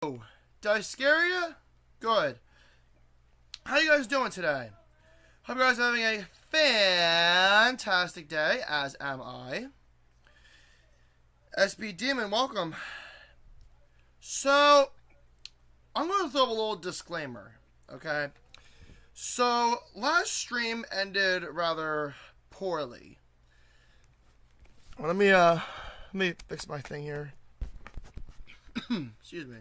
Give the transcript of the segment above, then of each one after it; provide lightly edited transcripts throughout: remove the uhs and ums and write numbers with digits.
Did I scare you? Good. How you guys doing today? Hope you guys are having a fantastic day, as am I. SB Demon, welcome. So, I'm going to throw a little disclaimer, okay? So, last stream ended rather poorly. Let me fix my thing here. Excuse me.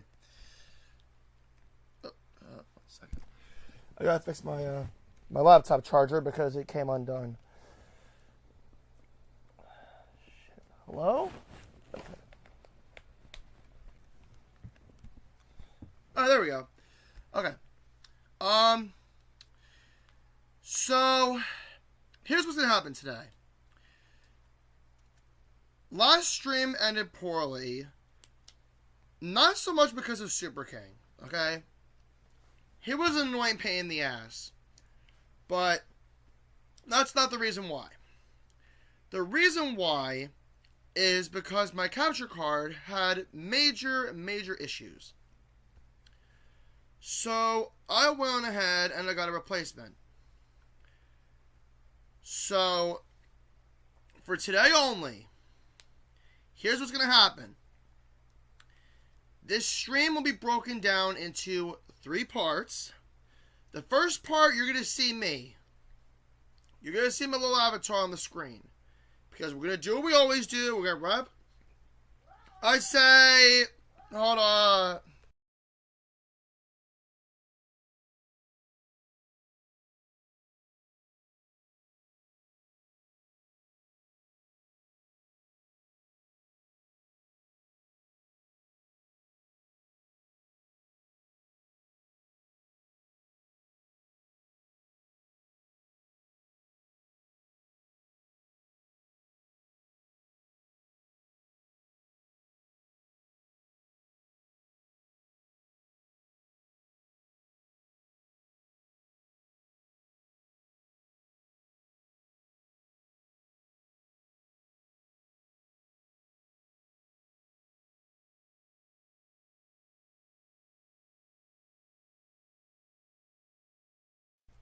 One second. I gotta fix my my laptop charger because it came undone. Shit. Hello? Okay. Oh, there we go. Okay. So here's what's gonna happen today. Last stream ended poorly. Not so much because of Super King, okay? He was an annoying pain in the ass. But that's not the reason why. The reason why is because my capture card had major issues. So I went ahead and I got a replacement. So for today only, here's what's going to happen. This stream will be broken down into 3 parts. The first part, you're going to see me. You're going to see my little avatar on the screen. Because we're going to do what we always do. We're going to rep. I say, hold on.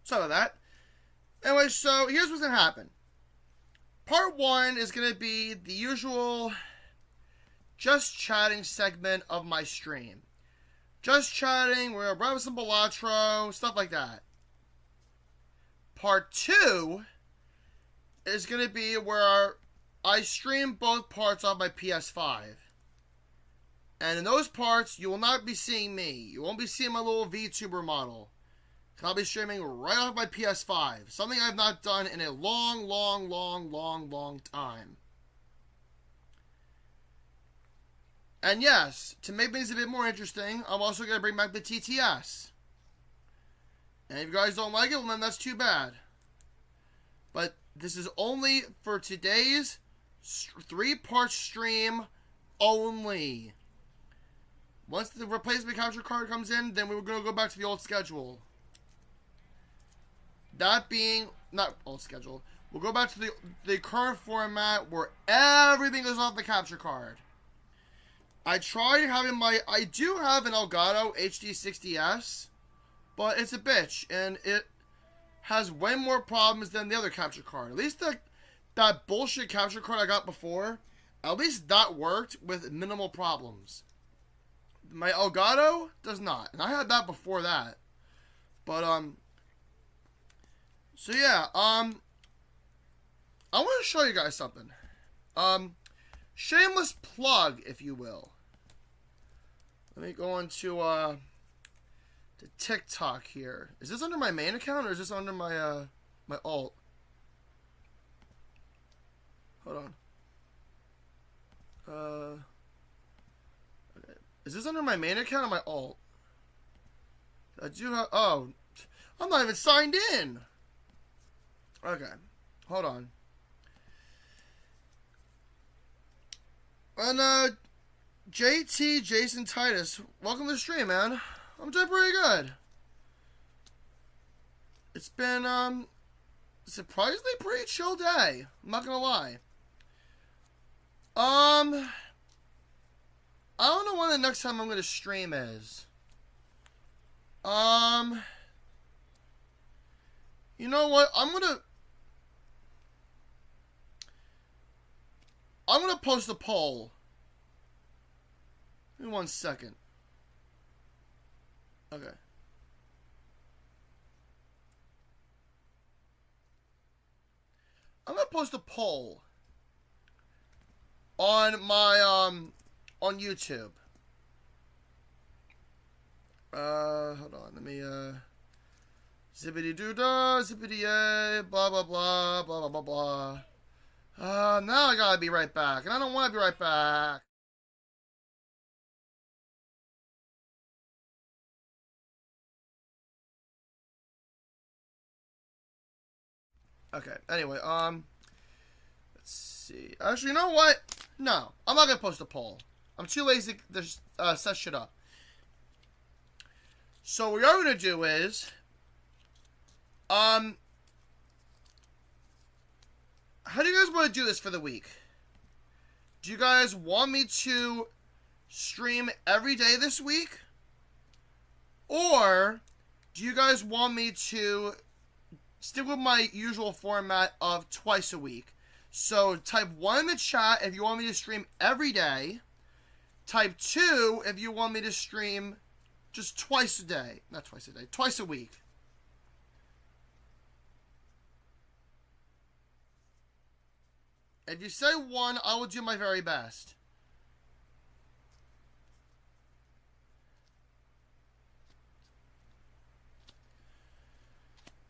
Sorry about that. Anyway, so here's what's going to happen. Part 1 is going to be the usual just chatting segment of my stream. Just chatting, we're going to rub some Balatro, stuff like that. Part 2 is going to be where I stream both parts on my PS5. And in those parts, you will not be seeing me. You won't be seeing my little VTuber model. I'll be streaming right off my PS5. Something I've not done in a long time. And yes, to make things a bit more interesting, I'm also going to bring back the TTS. And if you guys don't like it, well then that's too bad. But this is only for today's 3-part stream only. Once the replacement capture card comes in, then we're going to go back to the old schedule. That being, not old schedule, we'll go back to the current format where everything goes off the capture card. I tried having I do have an Elgato HD60S, but it's a bitch, and it has way more problems than the other capture card. At least that bullshit capture card I got before, at least that worked with minimal problems. My Elgato does not, and I had that before that. But, so yeah, I want to show you guys something. Shameless plug, if you will. Let me go into, to TikTok here. Is this under my main account, or is this under my, my alt? Hold on. Okay. Is this under my main account or my alt? I do have, oh, I'm not even signed in. Okay, hold on. And, JT Jason Titus, welcome to the stream, man. I'm doing pretty good. It's been, surprisingly pretty chill day. I'm not gonna lie. I don't know when the next time I'm going to stream is. You know what? I'm gonna post a poll. Give me 1 second. Okay. I'm gonna post a poll on my on YouTube. Hold on. Let me zippity doo dah, zippity yay, blah blah blah, blah blah blah blah. Now I gotta be right back, and I don't want to be right back. Okay. Anyway, let's see. Actually, you know what? No, I'm not gonna post a poll. I'm too lazy to set shit up. So what we are gonna do is, how do you guys want to do this for the week? Do you guys want me to stream every day this week? Or do you guys want me to stick with my usual format of twice a week? So type 1 in the chat if you want me to stream every day. Type 2 if you want me to stream just twice a day. Not twice a day, twice a week. If you say 1, I will do my very best.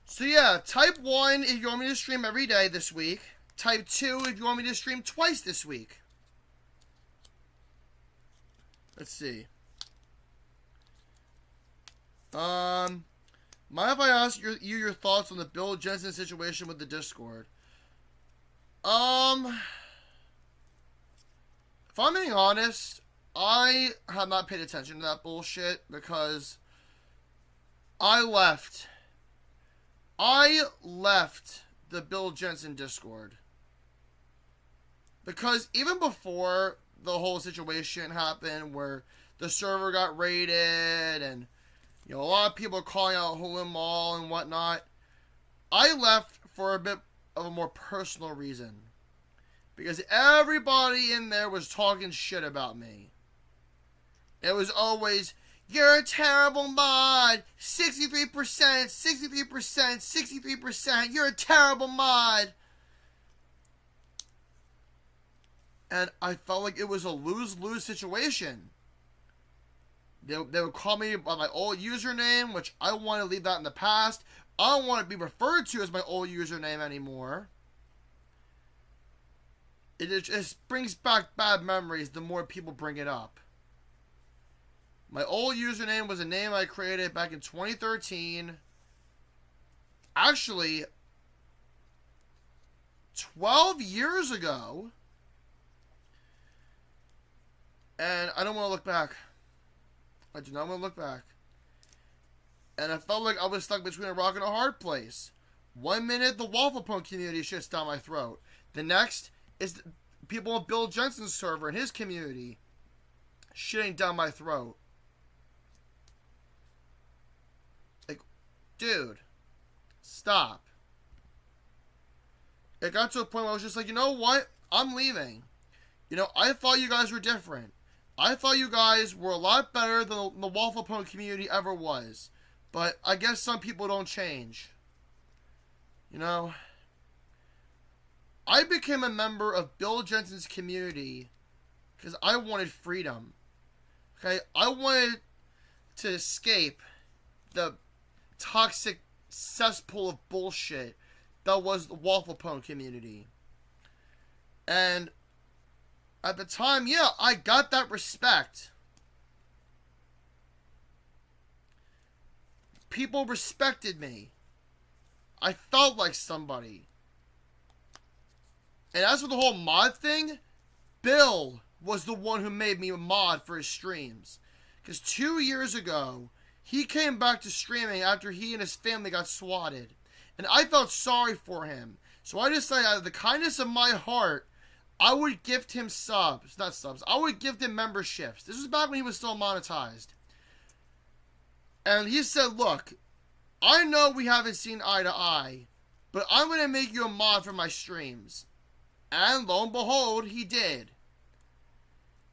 So yeah, type 1 if you want me to stream every day this week. Type 2 if you want me to stream twice this week. Let's see. Mind if I ask your thoughts on the Bill Jensen situation with the Discord? If I'm being honest, I have not paid attention to that bullshit because I left the Bill Jensen Discord. Because even before the whole situation happened where the server got raided and, you know, a lot of people are calling out Hulu Mall and whatnot, I left for a bit of a more personal reason. Because everybody in there was talking shit about me. It was always, you're a terrible mod, 63%, 63%, 63%, you're a terrible mod. And I felt like it was a lose-lose situation. They would call me by my old username, which I want to leave that in the past. I don't want to be referred to as my old username anymore. It just brings back bad memories the more people bring it up. My old username was a name I created back in 2013. Actually, 12 years ago. And I don't want to look back. I do not want to look back. And I felt like I was stuck between a rock and a hard place. 1 minute, the Waffle Punk community shits down my throat. The next is the people on Bill Jensen's server and his community shitting down my throat. Like, dude, stop. It got to a point where I was just like, you know what? I'm leaving. You know, I thought you guys were different. I thought you guys were a lot better than the Waffle Punk community ever was. But I guess some people don't change. You know, I became a member of Bill Jensen's community because I wanted freedom. Okay, I wanted to escape the toxic cesspool of bullshit that was the Waffle Punk community. And at the time, yeah, I got that respect. People respected me. I felt like somebody. And as for the whole mod thing, Bill was the one who made me a mod for his streams. Because 2 years ago, he came back to streaming after he and his family got swatted. And I felt sorry for him. So I decided, out of the kindness of my heart, I would gift him subs. Not subs. I would gift him memberships. This was back when he was still monetized. And he said, look, I know we haven't seen eye to eye, but I'm going to make you a mod for my streams. And lo and behold, he did.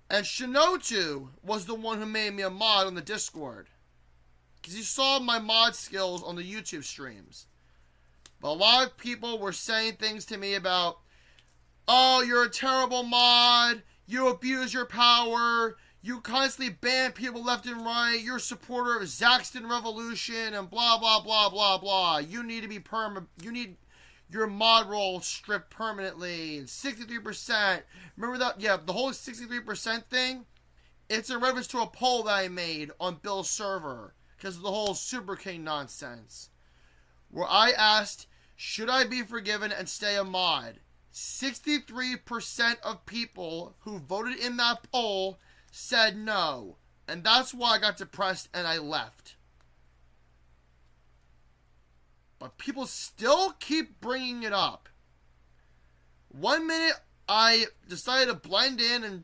And Shinotu was the one who made me a mod on the Discord. Because he saw my mod skills on the YouTube streams. But a lot of people were saying things to me about, oh, you're a terrible mod, you abuse your power, you constantly ban people left and right, you're a supporter of Zaxxon Revolution, and blah, blah, blah, blah, blah. You need to be you need your mod role stripped permanently, and 63%. Remember that? Yeah, the whole 63% thing, it's in reference to a poll that I made on Bill's server, because of the whole Super King nonsense, where I asked, should I be forgiven and stay a mod? 63% of people who voted in that poll said no. And that's why I got depressed and I left. But people still keep bringing it up. One minute I decided to blend in and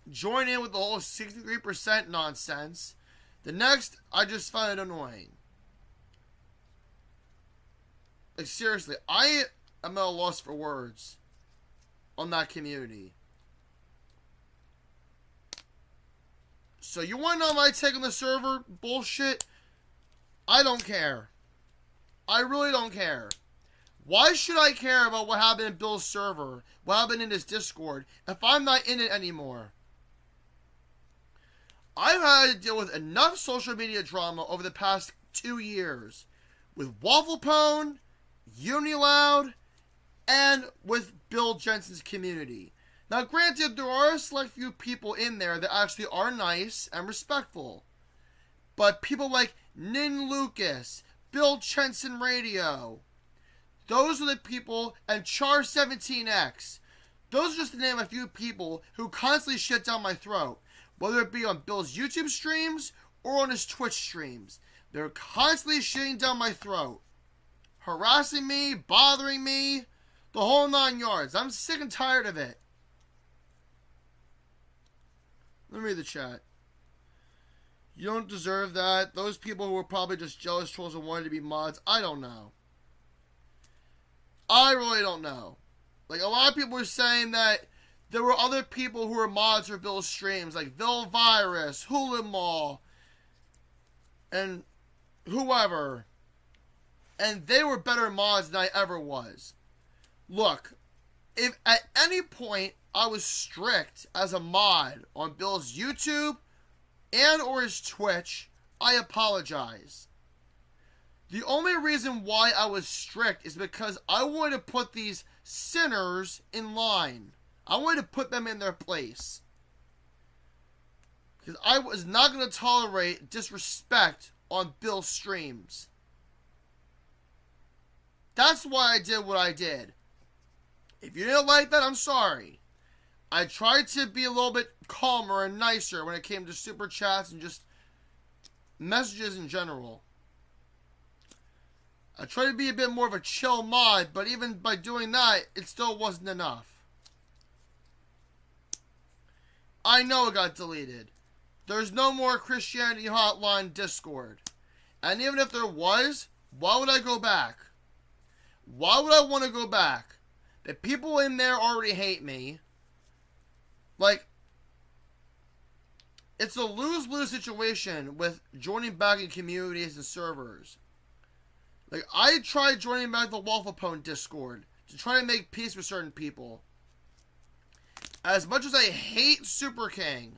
join in with the whole 63% nonsense. The next, I just found it annoying. Like, seriously, I am at a loss for words on that community. So you want to know my take on the server bullshit? I don't care. I really don't care. Why should I care about what happened in Bill's server, what happened in his Discord, if I'm not in it anymore? I've had to deal with enough social media drama over the past 2 years. With Wafflepone, Uniloud, and with Bill Jensen's community. Now, granted, there are a select few people in there that actually are nice and respectful. But people like Nin Lucas, Bill Jensen Radio, those are the people, and Char17X, those are just to name a few people who constantly shit down my throat. Whether it be on Bill's YouTube streams or on his Twitch streams. They're constantly shitting down my throat. Harassing me, bothering me, the whole 9 yards. I'm sick and tired of it. Let me read the chat. You don't deserve that. Those people who were probably just jealous trolls and wanted to be mods, I don't know. I really don't know. Like, a lot of people were saying that there were other people who were mods for Bill's streams, like Vilvirus, Hulimall, and whoever. And they were better mods than I ever was. Look, if at any point I was strict as a mod on Bill's YouTube and or his Twitch, I apologize. The only reason why I was strict is because I wanted to put these sinners in line. I wanted to put them in their place. Because I was not going to tolerate disrespect on Bill's streams. That's why I did what I did. If you didn't like that, I'm sorry. I tried to be a little bit calmer and nicer when it came to super chats and just messages in general. I tried to be a bit more of a chill mod, but even by doing that, it still wasn't enough. I know it got deleted. There's no more Christianity Hotline Discord. And even if there was, why would I go back? Why would I want to go back? The people in there already hate me. Like, it's a lose-lose situation with joining back in communities and servers. Like, I tried joining back the Wafflepone Discord to try to make peace with certain people. As much as I hate Super King,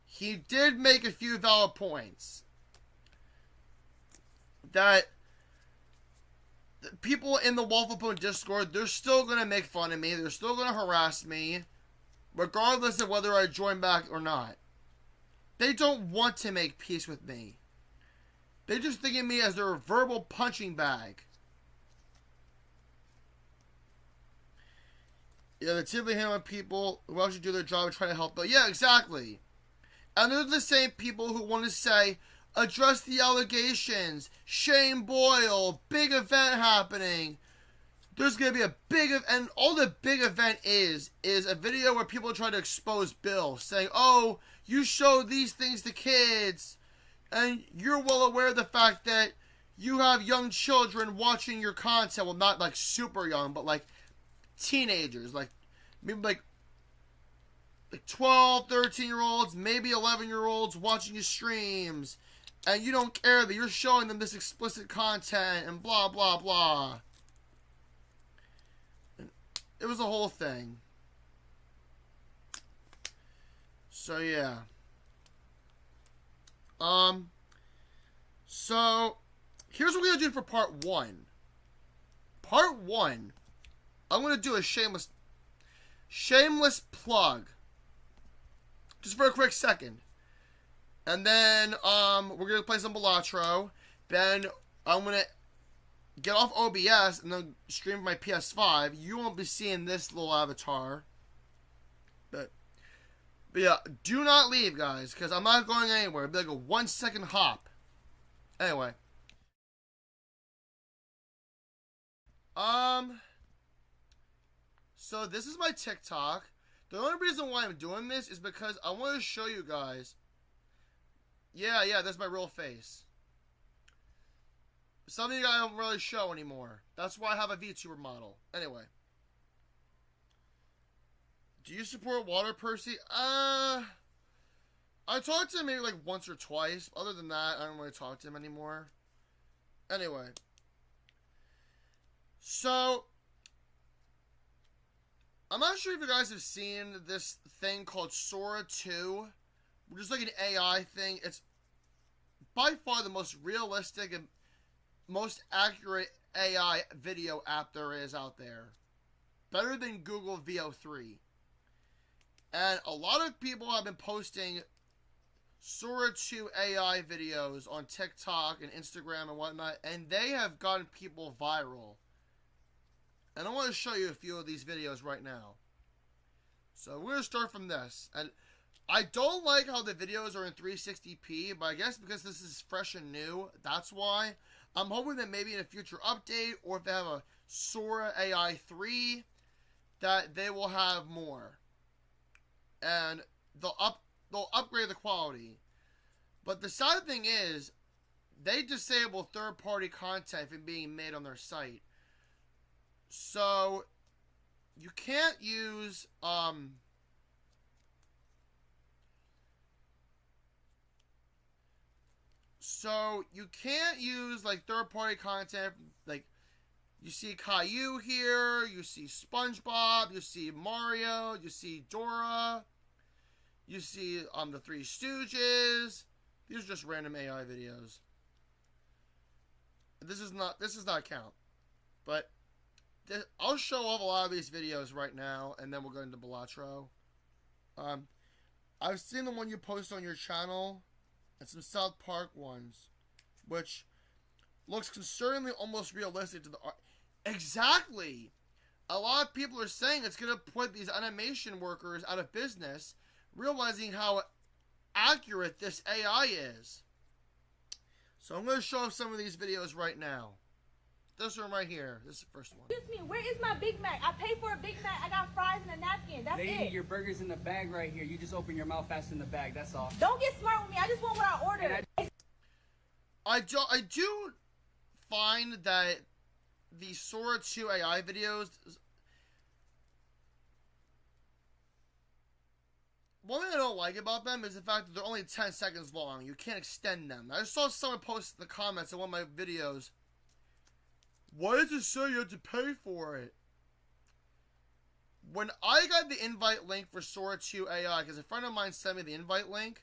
he did make a few valid points. That the people in the Wafflepone Discord, they're still going to make fun of me. They're still going to harass me, regardless of whether I join back or not. They don't want to make peace with me. They just think of me as their verbal punching bag. Yeah, they're typically handling people who actually do their job and try to help. But yeah, exactly. And they're the same people who want to say, address the allegations, Shane Boyle, big event happening, there's gonna be a big and all the big event is a video where people try to expose Bill, saying, "Oh, you show these things to kids, and you're well aware of the fact that you have young children watching your content. Well, not like super young, but like teenagers, like maybe like 12, 13-year-olds, maybe 11-year-olds watching your streams, and you don't care that you're showing them this explicit content and blah blah blah." It was a whole thing. So yeah. So here's what we're gonna do for part 1. Part 1, I'm gonna do a shameless plug. Just for a quick second. And then we're gonna play some Balatro. Then I'm gonna get off OBS and then stream my PS5. You won't be seeing this little avatar. But yeah, do not leave, guys, because I'm not going anywhere. It'll be like a 1-second hop. Anyway. So this is my TikTok. The only reason why I'm doing this is because I want to show you guys. Yeah, that's my real face. Something I don't really show anymore. That's why I have a VTuber model. Anyway. Do you support Water Percy? I talked to him maybe like once or twice. Other than that, I don't really talk to him anymore. Anyway. So, I'm not sure if you guys have seen this thing called Sora 2. Which is like an AI thing. It's by far the most realistic and most accurate AI video app there is out there. Better than Google VO3. And a lot of people have been posting Sora 2 AI videos on TikTok and Instagram and whatnot, and they have gotten people viral. And I want to show you a few of these videos right now. So we're going to start from this. And I don't like how the videos are in 360p, but I guess because this is fresh and new, that's why. I'm hoping that maybe in a future update, or if they have a Sora AI 3, that they will have more. And they'll upgrade the quality. But the sad thing is, they disable third-party content from being made on their site. So, you can't use, like, third-party content, like, you see Caillou here, you see SpongeBob, you see Mario, you see Dora, you see, the Three Stooges. These are just random AI videos. This is not count. But, I'll show off a lot of these videos right now, and then we'll go into Balatro. I've seen the one you post on your channel, and some South Park ones, which looks concerningly almost realistic to the art. Exactly! A lot of people are saying it's going to put these animation workers out of business, realizing how accurate this AI is. So I'm going to show off some of these videos right now. This one right here. This is the first one. Excuse me, where is my Big Mac? I paid for a Big Mac. I got fries and a napkin. That's Lady, it. your burger's in the bag right here. You just open your mouth fast in the bag. That's all. Don't get smart with me. I just want what I ordered. I do find that the Sora 2 AI videos, one thing I don't like about them is the fact that they're only 10 seconds long. You can't extend them. I saw someone post in the comments on one of my videos, why does it say you have to pay for it? When I got the invite link for Sora 2 AI, because a friend of mine sent me the invite link,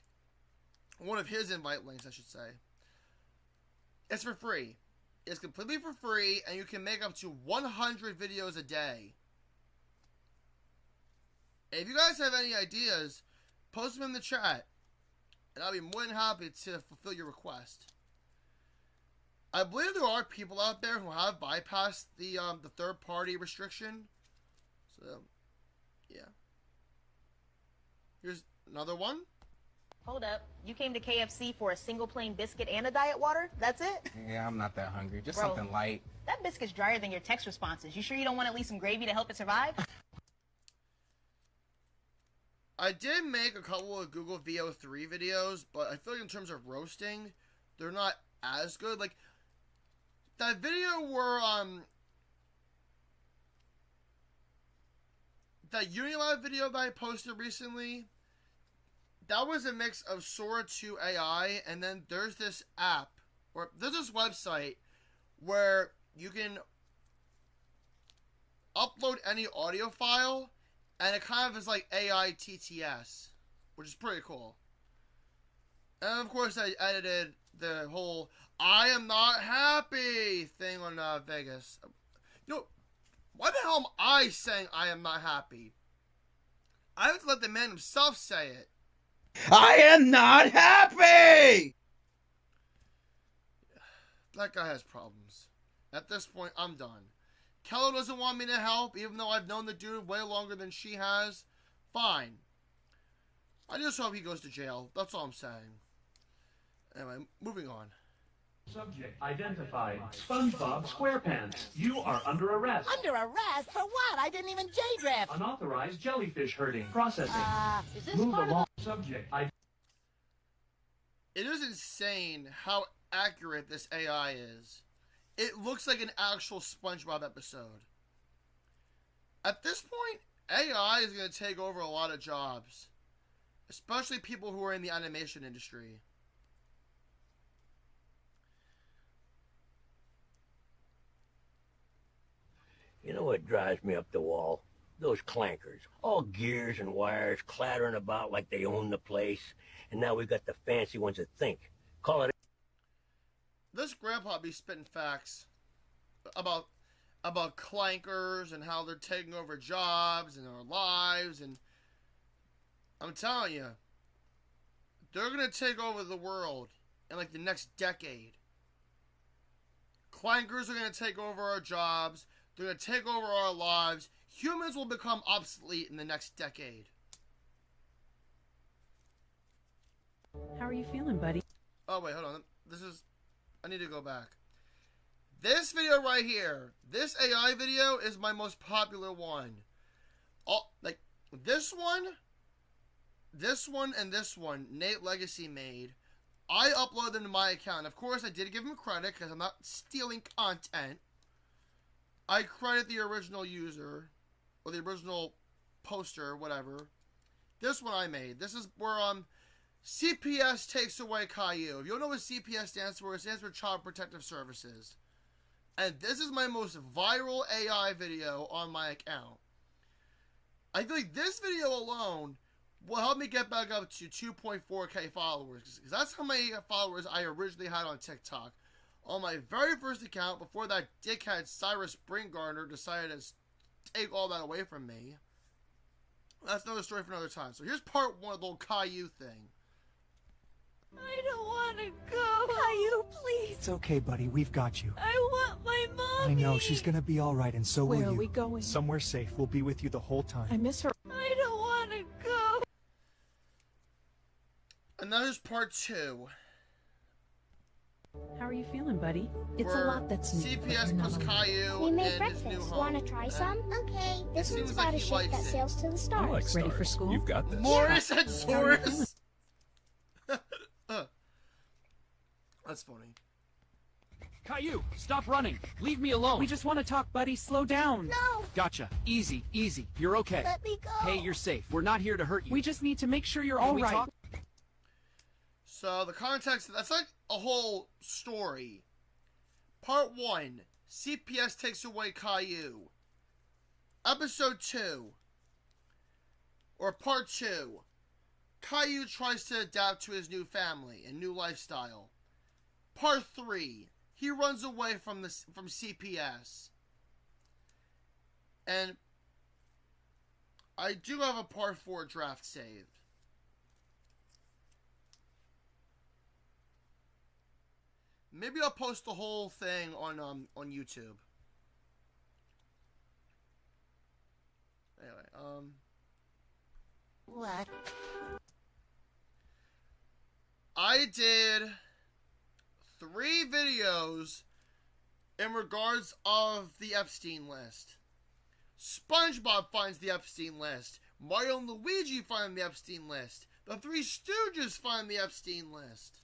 one of his invite links, I should say, it's for free. It's completely for free, and you can make up to 100 videos a day. If you guys have any ideas, post them in the chat, and I'll be more than happy to fulfill your request. I believe there are people out there who have bypassed the third-party restriction. So, yeah. Here's another one. Hold up. You came to KFC for a single plain biscuit and a diet water? That's it? Yeah, I'm not that hungry. Just Bro, something light. That biscuit's drier than your text responses. You sure you don't want at least some gravy to help it survive? I did make a couple of Google VO3 videos, but I feel like in terms of roasting, they're not as good. Like, that video where, that Unilab video that I posted recently, that was a mix of Sora 2 AI, and then there's this app, or there's this website where you can upload any audio file, and it kind of is like AI TTS, which is pretty cool. And of course, I edited the whole "I am not happy" thing on Vegas. You know, why the hell am I saying I am not happy? I have to let the man himself say it. I am not happy! That guy has problems. At this point, I'm done. Kello doesn't want me to help, even though I've known the dude way longer than she has. Fine. I just hope he goes to jail. That's all I'm saying. Anyway, moving on. Subject identified. SpongeBob SquarePants. You are under arrest. Under arrest? For what? I didn't even J-draft. Unauthorized jellyfish herding. Processing. Is this Move part along. of Subject It is insane how accurate this AI is. It looks like an actual SpongeBob episode. At this point, AI is going to take over a lot of jobs. Especially people who are in the animation industry. You know what drives me up the wall? Those clankers. All gears and wires clattering about like they own the place. And now we've got the fancy ones that think. Call it... This grandpa be spitting facts about clankers and how they're taking over jobs and our lives, and I'm telling you, they're gonna take over the world in like the next decade. Clankers are gonna take over our jobs. They're gonna take over our lives. Humans will become obsolete in the next decade. How are you feeling, buddy? Oh wait, hold on. I need to go back. This video right here, this AI video is my most popular one. Like this one, and this one, Nate Legacy made. I uploaded them to my account. Of course, I did give him credit because I'm not stealing content. I credit the original user, or the original poster, whatever. This one I made. This is where CPS takes away Caillou. If you don't know what CPS stands for, it stands for Child Protective Services. And this is my most viral AI video on my account. I feel like this video alone will help me get back up to 2.4k followers. Because that's how many followers I originally had on TikTok. On my very first account, before that dickhead Cyrus Springgarner decided to take all that away from me. That's another story for another time. So here's part one of the little Caillou thing. I don't want to go. Caillou, please. It's okay, buddy. We've got you. I want my mommy. I know. She's gonna be all right, and so will you. Where are we going? Somewhere safe. We'll be with you the whole time. I miss her. I don't want to go. And that is part two. How are you feeling, buddy? It's Where a lot that's new. CPS plus Caillou We made in his new breakfast. home. Want to try some? Okay. This seems one's like got a he ship likes that it. sails to the stars. Ready for school? You've got this. Morris and Zorus. That's funny. Caillou, stop running. Leave me alone. We just want to talk, buddy. Slow down. No, Gotcha. Easy, easy. You're okay. let me go. Hey, you're safe. We're not here to hurt you. We just need to make sure you're Can all we right. talk? So the context, that's like a whole story. Part 1, CPS takes away Caillou. Episode 2, or Part 2, Caillou tries to adapt to his new family and new lifestyle. Part 3, he runs away from CPS. And I do have a Part 4 draft saved. Maybe I'll post the whole thing on YouTube. Anyway, What? I did 3 videos in regards of the Epstein list. SpongeBob finds the Epstein list. Mario and Luigi find the Epstein list. The Three Stooges find the Epstein list.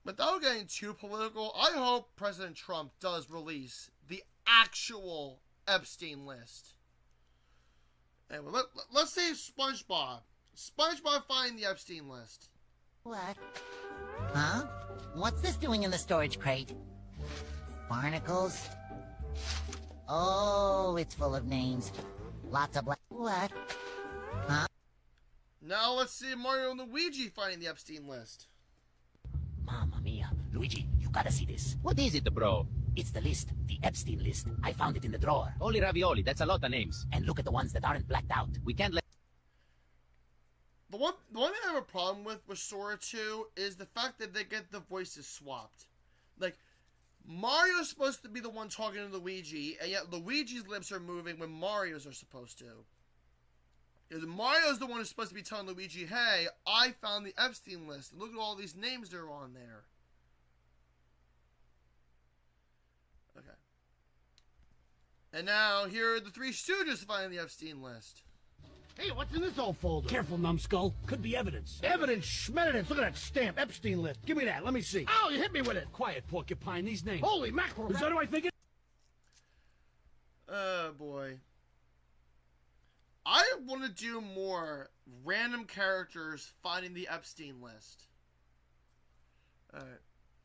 Without getting too political, I hope President Trump does release the actual Epstein list. Anyway, let's say SpongeBob. SpongeBob find the Epstein list. What? Huh? What's this doing in the storage crate? Barnacles? Oh, it's full of names. Lots of black. What? Huh? Now let's see Mario and Luigi finding the Epstein list. Mamma mia. Luigi, you gotta see this. What is it, bro? It's the list. The Epstein list. I found it in the drawer. Holy ravioli, that's a lot of names. And look at the ones that aren't blacked out. We can't let... The one thing I have a problem with Sora 2 is the fact that they get the voices swapped. Like, Mario's supposed to be the one talking to Luigi, and yet Luigi's lips are moving when Mario's are supposed to. Because Mario's the one who's supposed to be telling Luigi, hey, I found the Epstein list, and look at all these names that are on there. Okay. And now, here are the Three Stooges finding the Epstein list. Hey, what's in this old folder? Careful, numbskull. Could be evidence. Evidence? Schmeddence. Look at that stamp. Epstein list. Give me that. Let me see. Ow, you hit me with it. Quiet, porcupine. These names. Holy mackerel. Is that who I think it? Oh, boy. I want to do more random characters finding the Epstein list.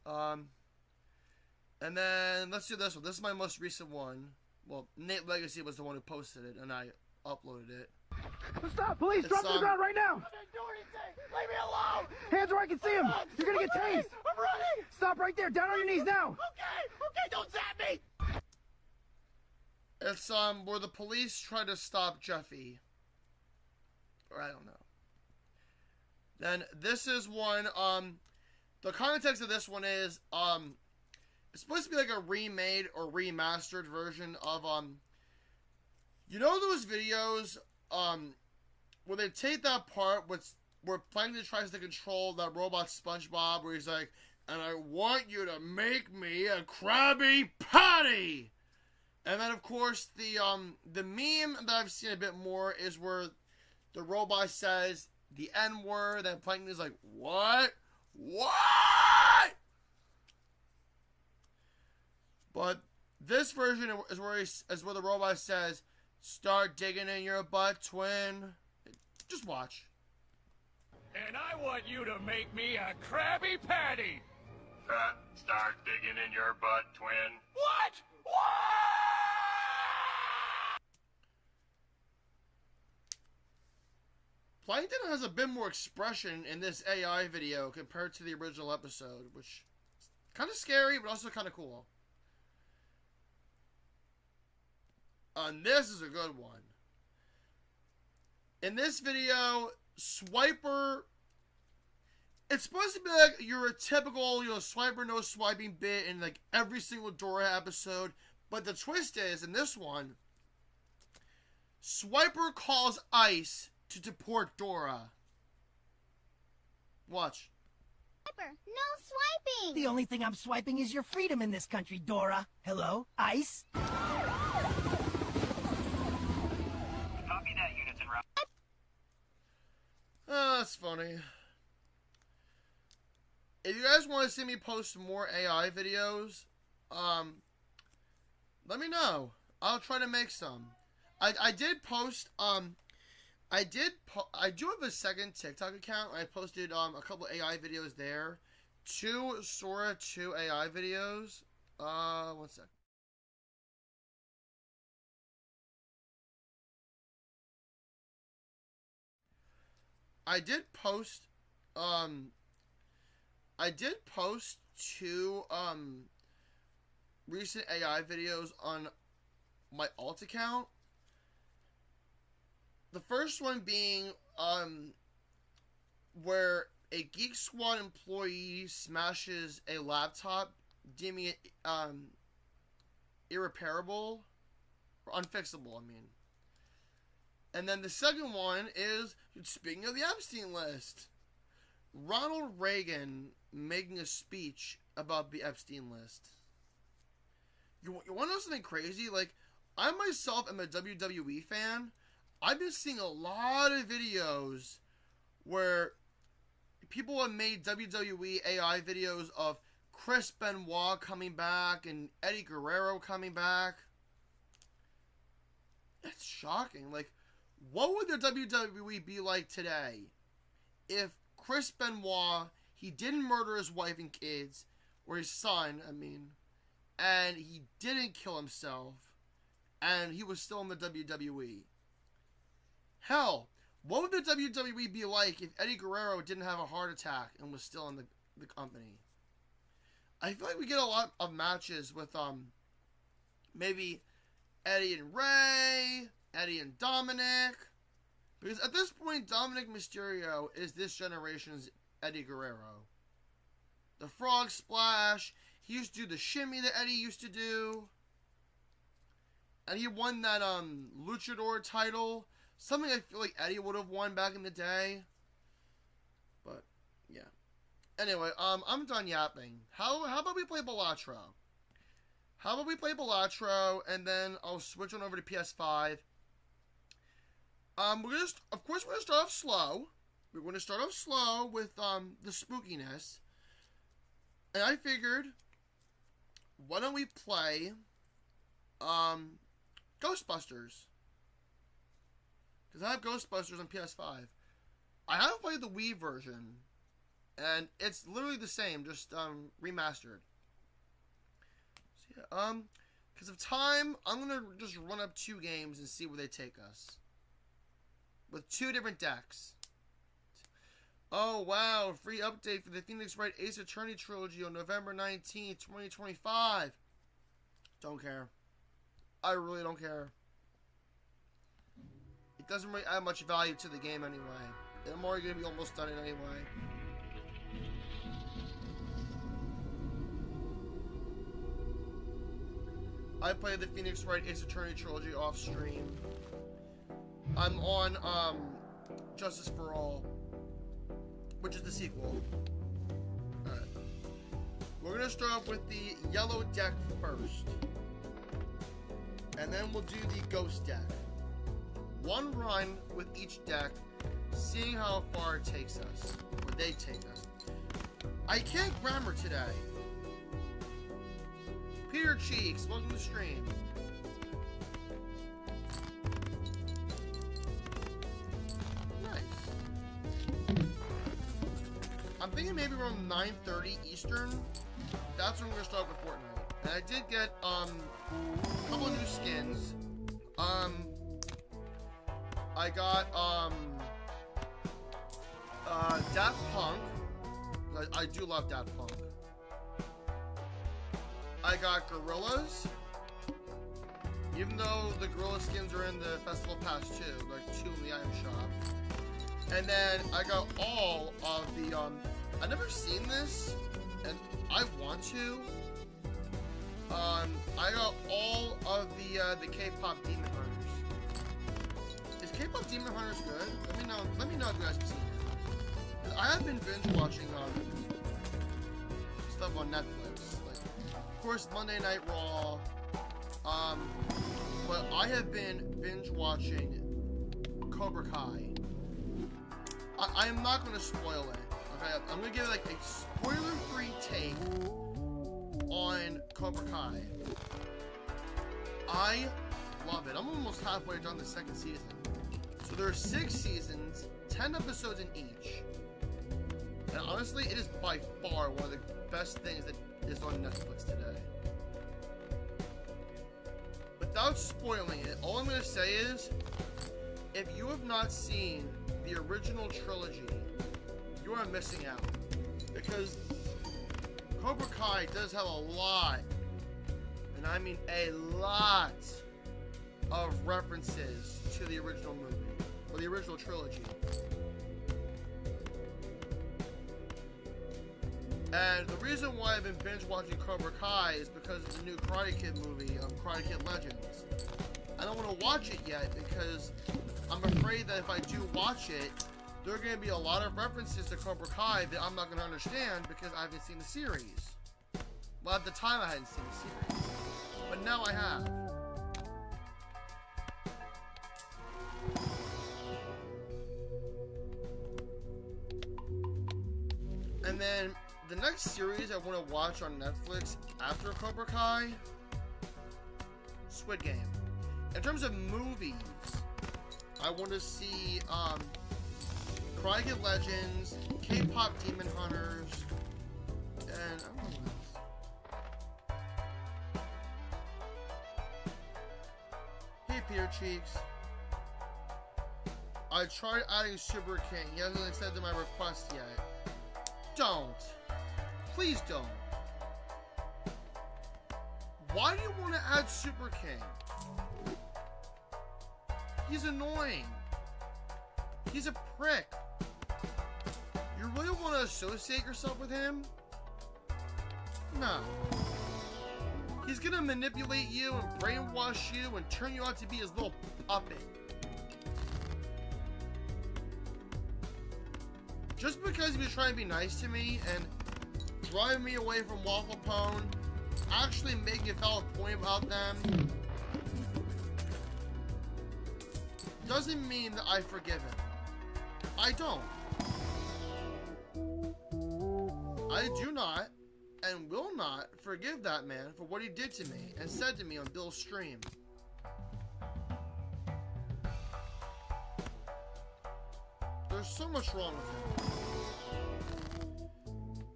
Alright. And then, let's do this one. This is my most recent one. Well, Nate Legacy was the one who posted it, and I uploaded it. Stop, police! Drop to the ground right now! I didn't do anything! Leave me alone! Hands where I can see him! You're gonna get tased! I'm running! Stop right there! Down on your knees now! Okay, don't zap me! It's, where the police try to stop Jeffy. Or I don't know. Then, this is one, the context of this one is, it's supposed to be like a remade or remastered version of, you know those videos, where they take that part where Plankton tries to control that robot SpongeBob, where he's like, and I want you to make me a Krabby Patty! And then, of course, the meme that I've seen a bit more is where the robot says the N-word, and Plankton's like, what? What? But this version is where the robot says, start digging in your butt, twin. Just watch. And I want you to make me a Krabby Patty. Start digging in your butt, twin. What? Plankton has a bit more expression in this AI video compared to the original episode, which is kind of scary, but also kind of cool. And this is a good one. In this video, Swiper... It's supposed to be like your typical, swiper no swiping bit in like every single Dora episode. But the twist is, in this one, Swiper calls ICE to deport Dora. Watch. Swiper, no swiping! The only thing I'm swiping is your freedom in this country, Dora. Hello, ICE? Copy that, units en route. Oh, that's funny. If you guys want to see me post more AI videos, let me know. I'll try to make some. I did post, I do have a second TikTok account. I posted, a couple AI videos there. 2 Sora 2 AI videos. One sec. I did post 2 recent AI videos on my alt account. The first one being where a Geek Squad employee smashes a laptop, deeming it irreparable or unfixable, I mean. And then the second one is, speaking of the Epstein list, Ronald Reagan making a speech about the Epstein list. You want to know something crazy? Like, I myself am a WWE fan. I've been seeing a lot of videos where people have made WWE AI videos of Chris Benoit coming back and Eddie Guerrero coming back. It's shocking. Like, what would the WWE be like today if Chris Benoit, he didn't murder his wife and kids, or his son, I mean, and he didn't kill himself, and he was still in the WWE? Hell, what would the WWE be like if Eddie Guerrero didn't have a heart attack and was still in the company? I feel like we get a lot of matches with maybe Eddie and Ray, Eddie and Dominic, because at this point Dominic Mysterio is this generation's Eddie Guerrero. The frog splash, he used to do the shimmy that Eddie used to do, and he won that luchador title, something I feel like Eddie would have won back in the day. But yeah. Anyway, I'm done yapping. How about we play Balatro? How about we play Balatro, and then I'll switch on over to PS5. We're gonna start off slow. We're gonna start off slow with the spookiness. And I figured, why don't we play Ghostbusters? Because I have Ghostbusters on PS5. I haven't played the Wii version, and it's literally the same, just remastered. So yeah, because of time, I'm gonna just run up 2 games and see where they take us. With 2 different decks. Oh wow, free update for the Phoenix Wright Ace Attorney trilogy on November 19th, 2025. Don't care. I really don't care. It doesn't really add much value to the game anyway. I'm already going to be almost done it anyway. I played the Phoenix Wright Ace Attorney trilogy off stream. I'm on Justice for All, which is the sequel. Alright. We're going to start off with the yellow deck first. And then we'll do the ghost deck. 1 run with each deck, seeing how far it takes us, or they take us. I can't grammar today. Peter Cheeks, welcome to the stream. Nice. I'm thinking maybe around 9:30 Eastern. That's when we're gonna start with Fortnite. And I did get a couple of new skins. I got Daft Punk. I do love Daft Punk. I got Gorillas. Even though the Gorilla skins are in the Festival Pass too, like 2 in the item shop. And then I got all of the I've never seen this, and I want to. I got all of the K-pop Demon Hunters. Is K-pop Demon Hunters good? Let me know if you guys have seen it. I have been binge watching stuff on Netflix, like of course Monday Night Raw. But I have been binge watching Cobra Kai. I am not going to spoil it. Okay, I'm going to give like a spoiler-free take on Cobra Kai. I love it. I'm almost halfway done the 2nd season. So there are 6 seasons, 10 episodes in each. And honestly, it is by far one of the best things that is on Netflix today. Without spoiling it, all I'm going to say is, if you have not seen the original trilogy, you are missing out. Because Cobra Kai does have a lot, and I mean a lot, of references to the original movie, or the original trilogy. And the reason why I've been binge watching Cobra Kai is because of the new Karate Kid movie, Karate Kid Legends. I don't want to watch it yet because I'm afraid that if I do watch it, there are going to be a lot of references to Cobra Kai that I'm not going to understand because I haven't seen the series. Well, at the time I hadn't seen the series, but now I have. And then the next series I want to watch on Netflix after Cobra Kai, Squid Game. In terms of movies, I want to see Karate Legends, K-pop Demon Hunters, and I don't know what else. Hey Peter Cheeks. I tried adding Super King. He hasn't accepted my request yet. Don't. Please don't. Why do you want to add Super King? He's annoying. He's a prick. You really want to associate yourself with him? No. He's gonna manipulate you and brainwash you and turn you out to be his little puppet. Just because he was trying to be nice to me and driving me away from Waffle Pone, actually making a valid point about them, doesn't mean that I forgive him. I don't. I do not and will not forgive that man for what he did to me and said to me on Bill's stream. There's so much wrong with him.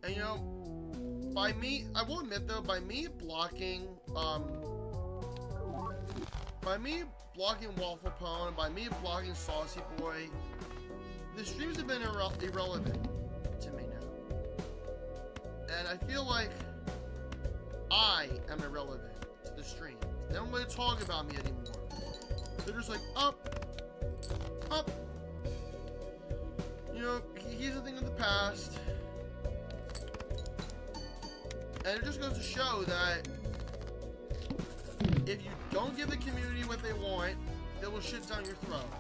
And you know, by me, I will admit though, by me blocking Waffle Pone, by me blocking Saucy Boy, the streams have been irrelevant to me now. And I feel like I am irrelevant to the stream. They don't really talk about me anymore. They're just like, up. You know, he's a thing of the past. And it just goes to show that if you don't give the community what they want, they will shit down your throat.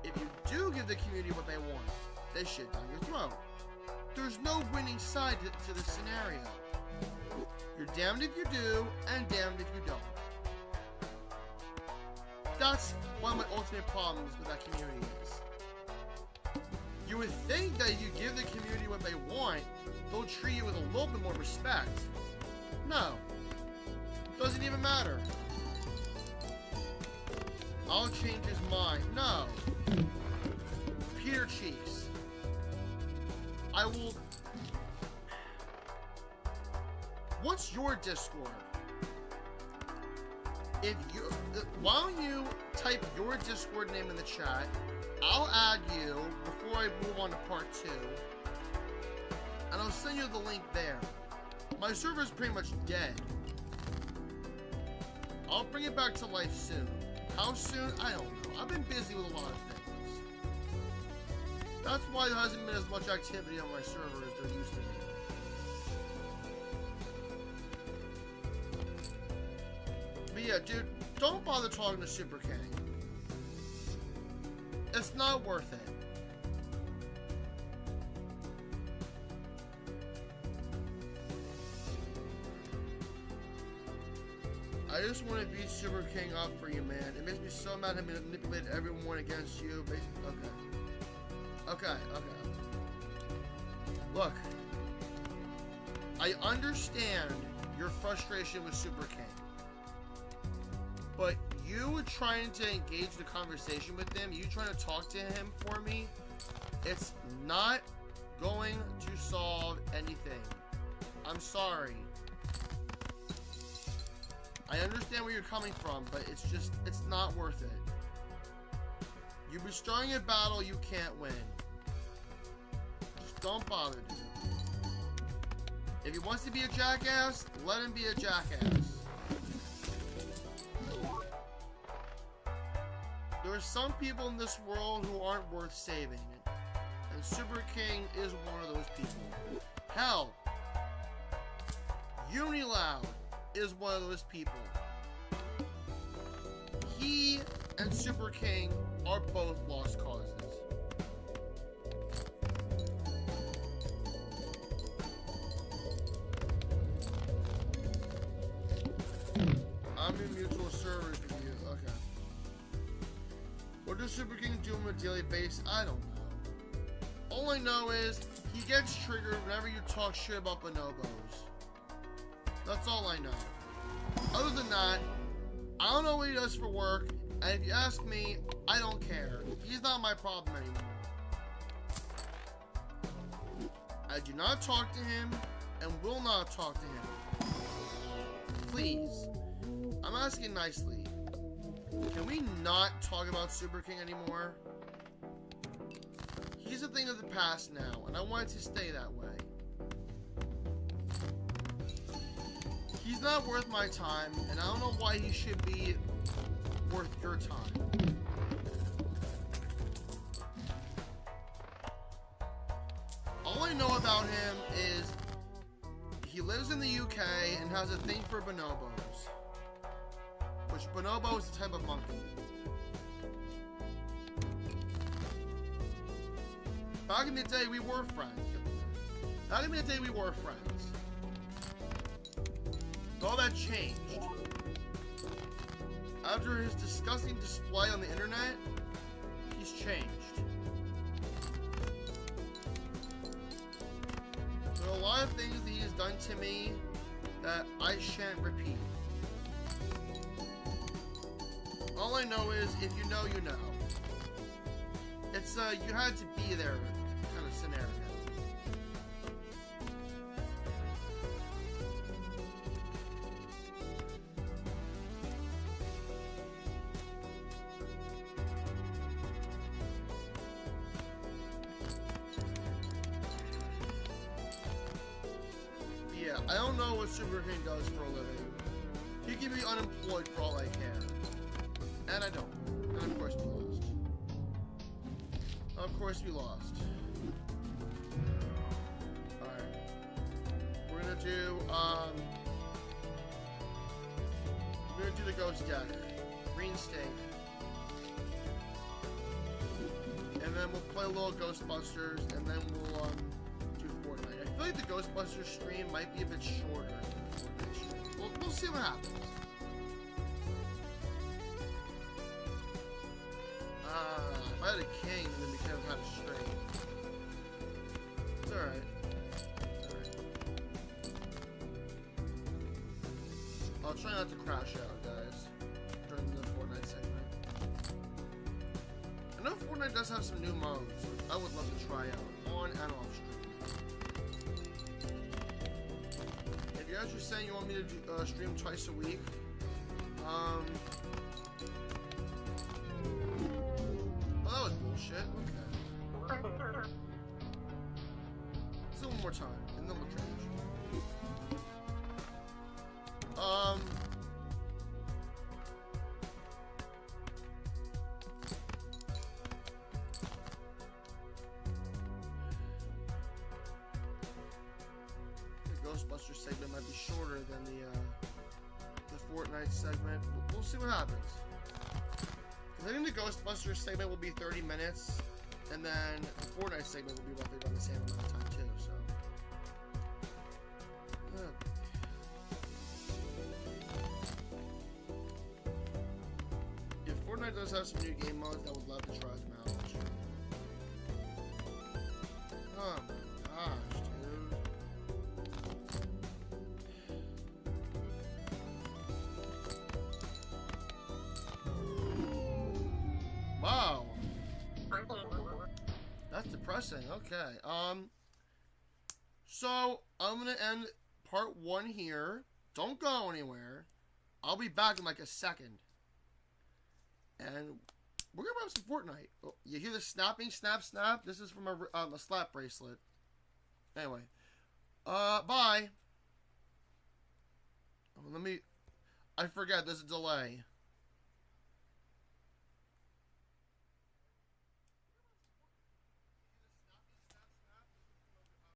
If you do give the community what they want, they shit down your throat. There's no winning side to this scenario. You're damned if you do, and damned if you don't. That's one of my ultimate problems with that community is. You would think that if you give the community what they want, they'll treat you with a little bit more respect. No. Doesn't even matter. I'll change his mind. No. Peter Cheeks. I will... What's your Discord? If you... Why don't you type your Discord name in the chat? I'll add you before I move on to part 2. And I'll send you the link there. My server is pretty much dead. I'll bring it back to life soon. How soon? I don't know. I've been busy with a lot of things. That's why there hasn't been as much activity on my server as there used to be. But yeah, dude, don't bother talking to Super King. It's not worth it. I just want to beat Super King up for you, man. It makes me so mad having manipulated everyone against you. Okay. Look, I understand your frustration with Super King, but you trying to engage the conversation with him, you trying to talk to him for me, it's not going to solve anything. I'm sorry. I understand where you're coming from, but it's not worth it. You've been starting a battle you can't win. Just don't bother, dude. If he wants to be a jackass, let him be a jackass. There are some people in this world who aren't worth saving, and Super King is one of those people. Hell, Uniloud is one of those people. He and Super King are both lost causes. I'm in mutual servers with you. Okay. What does Super King do on a daily basis? I don't know. All I know is he gets triggered whenever you talk shit about bonobos. That's all I know. Other than that, I don't know what he does for work, and if you ask me, I don't care. He's not my problem anymore. I do not talk to him, and will not talk to him. Please. I'm asking nicely. Can we not talk about Super King anymore? He's a thing of the past now, and I want it to stay that way. He's not worth my time, and I don't know why he should be worth your time. All I know about him is he lives in the UK and has a thing for bonobos. Which bonobo is a type of monkey. Back in the day, we were friends. But all that changed. After his disgusting display on the internet, he's changed. There are a lot of things that he has done to me that I shan't repeat. All I know is, if you know, you know. It's you had to be there kind of scenario. Yeah, I don't know what Super King does for a living. He can be unemployed for all I care. And I don't. And of course we lost. Of course we lost. Alright. We're gonna do, the ghost deck. Green steak. And then we'll play a little Ghostbusters, and then we'll, do Fortnite. I feel like the Ghostbusters stream might be a bit shorter than the Fortnite stream. We'll see what happens. If I had a king, then we could have had a straight. It's alright. I'll try not to crash out, guys, during the Fortnite segment. I know Fortnite does have some new modes, which I would love to try out, on and off stream. If you guys are saying you want me to do, stream twice a week, oh, that was bullshit. Okay. Let's do one more time, and then we'll change. The Ghostbusters segment might be shorter than the Fortnite segment. We'll see what happens. I think the Ghostbusters segment will be 30 minutes, and then the Fortnite segment will be roughly around the same amount of time too, so. If Fortnite does have some new game modes, I would love to try them out. Oh my gosh, dude. Wow. That's depressing. Okay. So I'm gonna end part 1 here. Don't go anywhere. I'll be back in like a second. And we're gonna have some Fortnite. Oh, you hear the snapping, snap, snap? This is from a slap bracelet. Anyway. Bye. Oh, I forgot there's a delay.